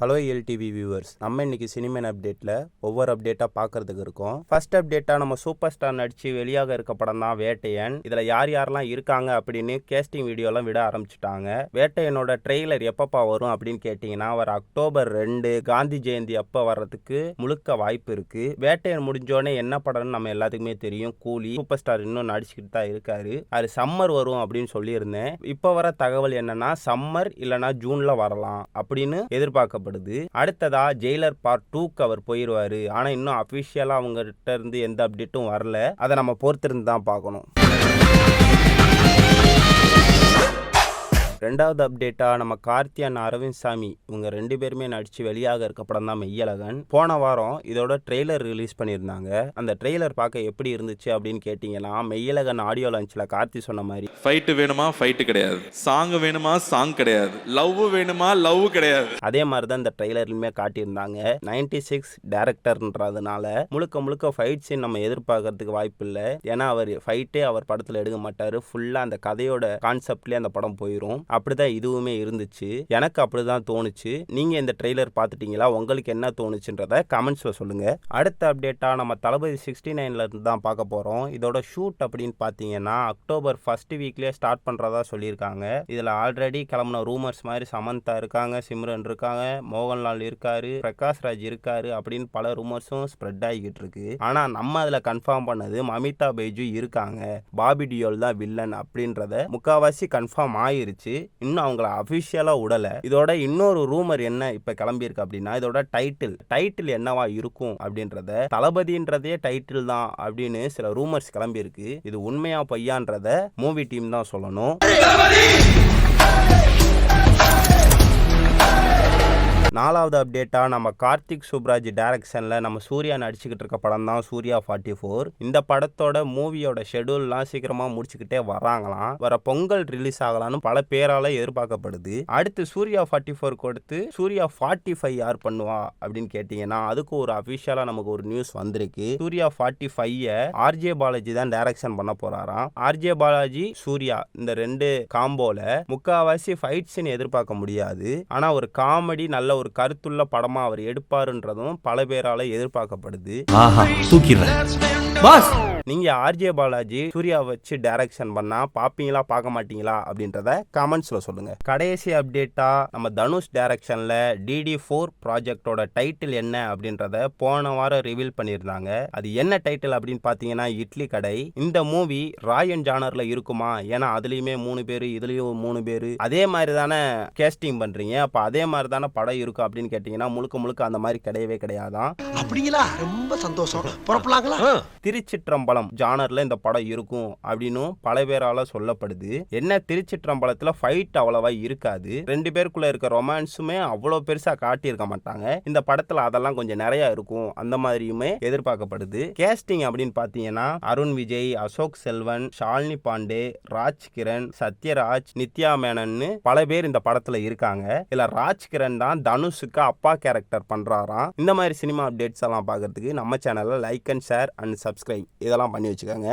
Hello LTV viewers, நம்ம இன்னைக்கு சினிமன் அப்டேட்டில் ஒவ்வொரு அப்டேட்டாக பார்க்கறதுக்கு இருக்கோம். ஃபர்ஸ்ட் அப்டேட்டாக நம்ம சூப்பர் ஸ்டார் நடிச்சு வெளியாக இருக்க படம் தான் வேட்டையன். இதில் யார் யாரெல்லாம் இருக்காங்க அப்படின்னு கேஸ்டிங் வீடியோலாம் விட ஆரம்பிச்சுட்டாங்க. வேட்டையனோட ட்ரெய்லர் எப்பப்பா வரும் அப்படின்னு கேட்டிங்கன்னா, வர அக்டோபர் 2 காந்தி ஜெயந்தி அப்போ வர்றதுக்கு முழுக்க வாய்ப்பு இருக்கு. வேட்டையன் முடிஞ்சோடனே என்ன படம்னு நம்ம எல்லாத்துக்குமே தெரியும், கூலி. சூப்பர் ஸ்டார் இன்னும் நடிச்சுக்கிட்டு தான் இருக்காரு. அது சம்மர் வரும் அப்படின்னு சொல்லியிருந்தேன். இப்போ வர தகவல் என்னன்னா, சம்மர் இல்லைனா ஜூன்ல வரலாம் அப்படின்னு எதிர்பார்க்கப்படுது. அடுத்ததா ஜெயிலர் பார்ட் 2க்கு அவர் போயிடுவாரு. ஆனா இன்னும் அபிஷியலா அவங்ககிட்ட இருந்து எந்த அப்டேட்டும் வரல. அதை நம்ம பொறுத்திருந்து தான் பார்க்கணும். ரெண்டாவது அப்டேட்டா நம்ம கார்த்தியன் அரவிந்த் சாமி இவங்க 2 பேருமே நடிச்சு வெளியாக இருக்க படம் தான் மெய்யழகன். போன வாரம் இதோட ட்ரெய்லர் ரிலீஸ் பண்ணியிருந்தாங்க. அந்த ட்ரெய்லர் பார்க்க எப்படி இருந்துச்சு அப்படின்னு கேட்டிங்கன்னா, மெய்யழகன் ஆடியோ லான்ச்சில் கார்த்தி சொன்ன மாதிரி ஃபைட்டு வேணுமா ஃபைட்டு கிடையாது, சாங் வேணுமா சாங் கிடையாது, லவ் வேணுமா லவ் கிடையாது. அதே மாதிரி தான் இந்த ட்ரெய்லர்லுமே காட்டியிருந்தாங்க. 96 டேரக்டர்ன்றதுனால முழுக்க ஃபைட் சீன் நம்ம எதிர்பார்க்கறதுக்கு வாய்ப்பு இல்லை. ஏன்னா அவர் ஃபைட்டே அவர் படத்தில் எடுக்க மாட்டார். ஃபுல்லாக அந்த கதையோட கான்செப்ட்லேயே அந்த படம் போயிடும். அப்படிதான் இதுவுமே இருந்துச்சு. எனக்கு அப்படிதான் தோணுச்சு. நீங்க இந்த ட்ரெய்லர் பார்த்துட்டீங்களா? உங்களுக்கு என்ன தோணுச்சுன்றத கமெண்ட்ஸ்ல சொல்லுங்க. அடுத்த அப்டேட்டா நம்ம தளபதி 69ல இருந்து தான் பார்க்க போறோம். இதோட ஷூட் அப்படின்னு பார்த்தீங்கன்னா அக்டோபர் 1st வீக்லயே ஸ்டார்ட் பண்றதா சொல்லியிருக்காங்க. இதுல ஆல்ரெடி கிளம்புன ரூமர்ஸ் மாதிரி சமந்தா இருக்காங்க, சிம்ரன் இருக்காங்க, மோகன்லால் இருக்காரு, பிரகாஷ் ராஜ் இருக்காரு அப்படின்னு பல ரூமர்ஸும் ஸ்ப்ரெட் ஆகிக்கிட்டு இருக்கு. ஆனா நம்ம அதுல கன்ஃபார்ம் பண்ணது மமிதா பைஜு இருக்காங்க, பாபி டியோல் தான் வில்லன் அப்படின்றத முக்காவாசி கன்ஃபார்ம் ஆயிருச்சு. இன்னும் அவங்கள அபிஷியலா விடல. இதோட இன்னொரு ரூமர் என்ன இப்ப கிளம்பி இருக்கு அப்படின்னா, இதோட டைட்டில் என்னவா இருக்கும் அப்படின்றத, தளபதின்றதே டைட்டில் தான் அப்படின்னு சில ரூமர்ஸ் கிளம்பி இருக்கு. இது உண்மையா பொய்யான்றத மூவி டீம் தான் சொல்லணும். நாலாவது அப்டேட்டா நம்ம கார்த்திக் சுப்ராஜ் டைரக்ஷன்ல நம்ம சூர்யா நடிச்சுக்கிட்டு இருக்க படம் தான் சூர்யா 44. இந்த படத்தோட மூவியோட ஷெட்யூல்லாம் சீக்கிரமா முடிச்சுக்கிட்டே வராங்களாம். வர பொங்கல் ரிலீஸ் ஆகலான்னு பல பேரால எதிர்பார்க்கப்படுது. அடுத்து சூர்யா 44 கொடுத்து சூர்யா 45 யார் பண்ணுவா அப்படின்னு கேட்டீங்கன்னா, அதுக்கு ஒரு அபிஷியலா நமக்கு ஒரு நியூஸ் வந்திருக்கு. சூர்யா 45 ஆர்ஜே பாலாஜி தான் டைரக்ஷன் பண்ண போறாராம். ஆர்ஜே பாலாஜி சூர்யா இந்த 2 காம்போல முக்காவாசி ஃபைட் சீன் எதிர்பார்க்க முடியாது. ஆனா ஒரு காமெடி நல்ல ஒரு கருத்துள்ள படமா அவர் எடுப்பாருன்றதும் பல பேரால எதிர்பார்க்கப்படுது. நீங்க ஆர்ஜே பாலாஜி சூர்யா வச்சு டைரக்ஷன் பண்ணா பாப்பீங்களா பார்க்க மாட்டீங்களா அப்படின்றத கமெண்ட்ஸ்ல சொல்லுங்க. கடைசி அப்டேட்டா நம்ம தனுஷ் டைரக்ஷன்ல DD4 ப்ராஜெக்டோட டைட்டில் என்ன அப்படின்றத போன வாரம் ரிவீல் பண்ணியிருந்தாங்க. அது என்ன டைட்டில் அப்படின்னு பாத்தீங்கன்னா, இட்லி கடை. இந்த மூவி ராயன் ஜானர்ல இருக்குமா? ஏன்னா அதுலயுமே 3 பேரு, இதுலயும் 3 பேரு, அதே மாதிரி தானே கேஸ்டிங் பண்றீங்க. அப்ப அதே மாதிரி தானே படம் இருக்கும் அப்படின்னு கேட்டீங்கன்னா, முழுக்க அந்த மாதிரி கிடையவே கிடையாதான். அப்படிங்களா? ரொம்ப சந்தோஷம். புறப்படலாங்களா? திருச்சிற்றம்பலம் ஜானர்ல இந்த படம் இருக்கும் அப்படின்னு பல பேரால சொல்லப்படுது. என்ன திருச்சிற்றம்பலத்துல ஃபைட் அவ்வளவா இருக்காது. 2 பேருக்குள்ள இருக்க ரொமான்ஸுமே அவ்வளவு பெருசா காட்டியிருக்க மாட்டாங்க. இந்த படத்துல அதெல்லாம் கொஞ்சம் நிறைய இருக்கும். அந்த மாதிரியுமே எதிர்பார்க்கப்படுது. கேஸ்டிங் அப்படின்னு பாத்தீங்கன்னா, அருண் விஜய், அசோக் செல்வன், ஷாலினி பாண்டே, ராஜ் கிரண், சத்யராஜ், நித்யா மேனன்னு பல பேர் இந்த படத்துல இருக்காங்க. இல்ல ராஜ் கிரண் தான் தனுஷுக்கு அப்பா கேரக்டர் பண்றாராம். இந்த மாதிரி சினிமா அப்டேட்ஸ் எல்லாம் பார்க்கறதுக்கு நம்ம சேனலை like and share and subscribe இதெல்லாம் பண்ணி வச்சுக்கோங்க.